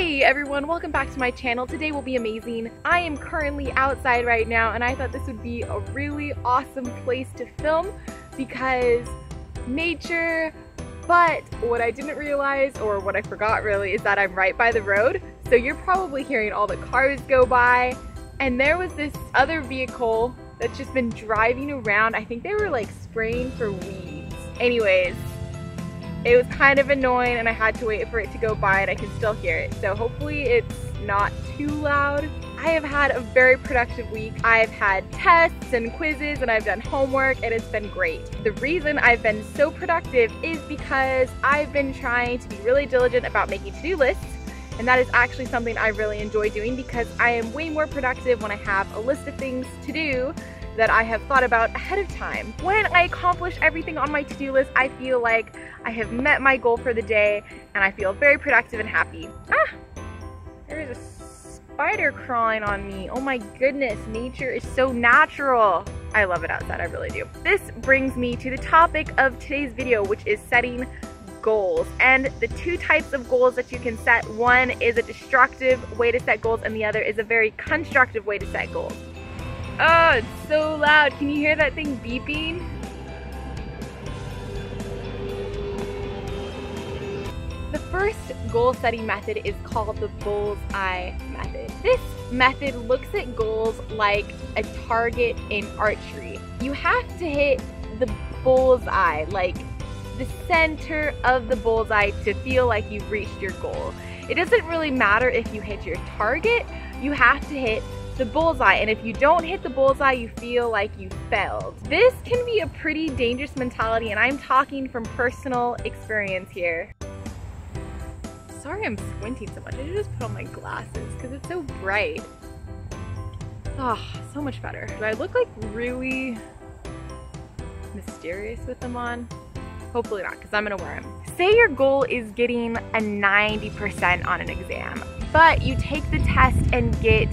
Hey everyone, welcome back to my channel. Today will be amazing. I am currently outside right now and I thought this would be a really awesome place to film because nature, but what I didn't realize, or what I forgot really, is that I'm right by the road. So you're probably hearing all the cars go by, and there was this other vehicle that's just been driving around. I think they were like spraying for weeds. Anyways, it was kind of annoying and I had to wait for it to go by and I can still hear it. So hopefully it's not too loud. I have had a very productive week. I've had tests and quizzes and I've done homework and it's been great. The reason I've been so productive is because I've been trying to be really diligent about making to-do lists, and that is actually something I really enjoy doing because I am way more productive when I have a list of things to do that I have thought about ahead of time. When I accomplish everything on my to-do list, I feel like I have met my goal for the day and I feel very productive and happy. Ah! There is a spider crawling on me. Oh my goodness, nature is so natural. I love it outside, I really do. This brings me to the topic of today's video, which is setting goals. And the two types of goals that you can set, one is a destructive way to set goals and the other is a very constructive way to set goals. Oh, it's so loud. Can you hear that thing beeping? The first goal setting method is called the bullseye method. This method looks at goals like a target in archery. You have to hit the bullseye, like the center of the bullseye, to feel like you've reached your goal. It doesn't really matter if you hit your target, you have to hit the bullseye, and if you don't hit the bullseye, you feel like you failed. This can be a pretty dangerous mentality, and I'm talking from personal experience here. Sorry I'm squinting so much. I should just put on my glasses because it's so bright. Oh, so much better. Do I look like really mysterious with them on? Hopefully not, because I'm gonna wear them. Say your goal is getting a 90% on an exam, but you take the test and get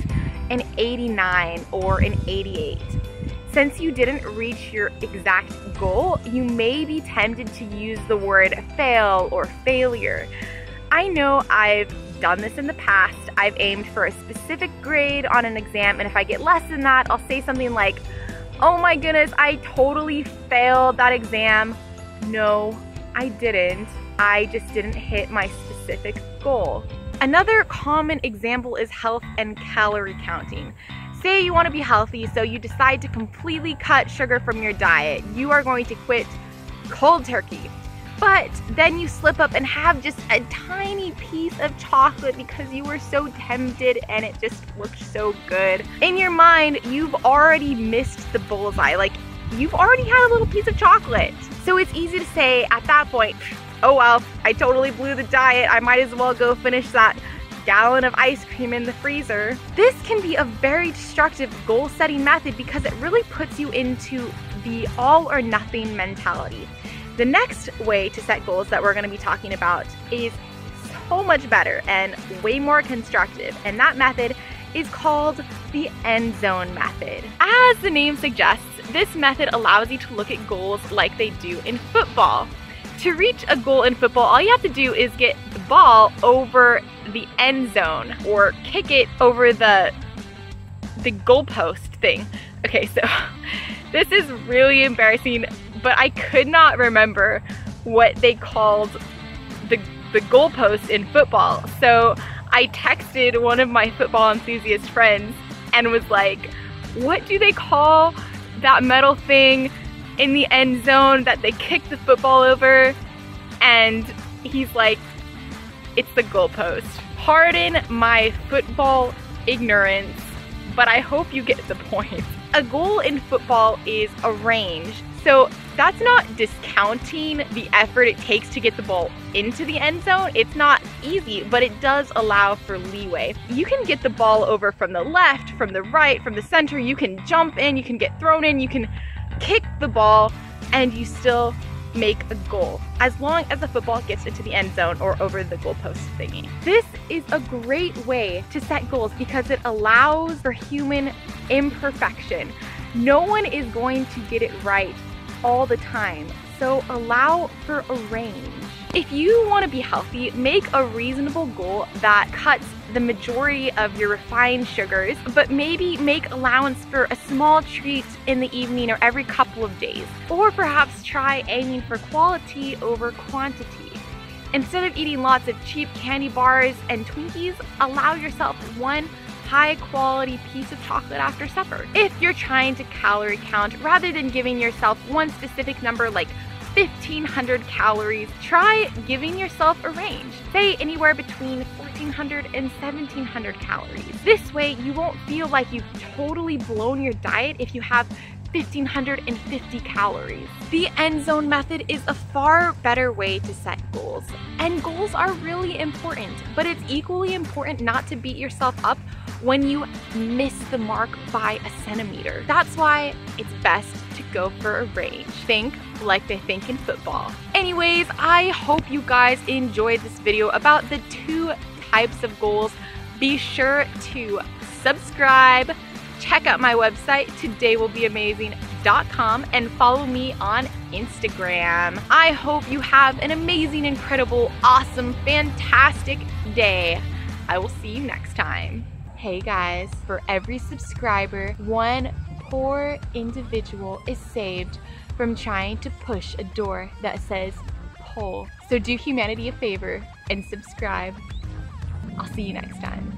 an 89 or an 88. Since you didn't reach your exact goal, you may be tempted to use the word fail or failure. I know I've done this in the past. I've aimed for a specific grade on an exam, and if I get less than that, I'll say something like, oh my goodness, I totally failed that exam. No, I didn't. I just didn't hit my specific goal. Another common example is health and calorie counting. Say you want to be healthy, so you decide to completely cut sugar from your diet. You are going to quit cold turkey. But then you slip up and have just a tiny piece of chocolate because you were so tempted and it just looked so good. In your mind, you've already missed the bullseye. Like, you've already had a little piece of chocolate. So it's easy to say at that point, oh well, I totally blew the diet. I might as well go finish that gallon of ice cream in the freezer. This can be a very destructive goal setting method because it really puts you into the all or nothing mentality. The next way to set goals that we're going to be talking about is so much better and way more constructive, and that method is called the end zone method. As the name suggests, this method allows you to look at goals like they do in football. To reach a goal in football, all you have to do is get the ball over the end zone or kick it over the goalpost thing. Okay, so this is really embarrassing, but I could not remember what they called the goalpost in football. So I texted one of my football enthusiast friends and was like, what do they call that metal thing in the end zone that they kick the football over? And he's like, it's the goalpost. Pardon my football ignorance, but I hope you get the point. A goal in football is a range. So that's not discounting the effort it takes to get the ball into the end zone. It's not easy, but it does allow for leeway. You can get the ball over from the left, from the right, from the center. You can jump in, you can get thrown in, you can kick the ball, and you still make a goal as long as the football gets into the end zone or over the goalpost thingy. This is a great way to set goals because it allows for human imperfection. No one is going to get it right all the time, so allow for a range. If you want to be healthy, make a reasonable goal that cuts the majority of your refined sugars, but maybe make allowance for a small treat in the evening or every couple of days. Or perhaps try aiming for quality over quantity. Instead of eating lots of cheap candy bars and Twinkies, allow yourself one high-quality piece of chocolate after supper. If you're trying to calorie count, rather than giving yourself one specific number like 1,500 calories, try giving yourself a range. Say anywhere between 1,400 and 1,700 calories. This way, you won't feel like you've totally blown your diet if you have 1,550 calories. The end zone method is a far better way to set goals. And goals are really important, but it's equally important not to beat yourself up when you miss the mark by a centimeter. That's why it's best to go for a range. Think like they think in football. Anyways, I hope you guys enjoyed this video about the 2 types of goals. Be sure to subscribe, check out my website, todaywillbeamazing.com, and follow me on Instagram. I hope you have an amazing, incredible, awesome, fantastic day. I will see you next time. Hey guys, for every subscriber, one poor individual is saved from trying to push a door that says pull. So do humanity a favor and subscribe. I'll see you next time.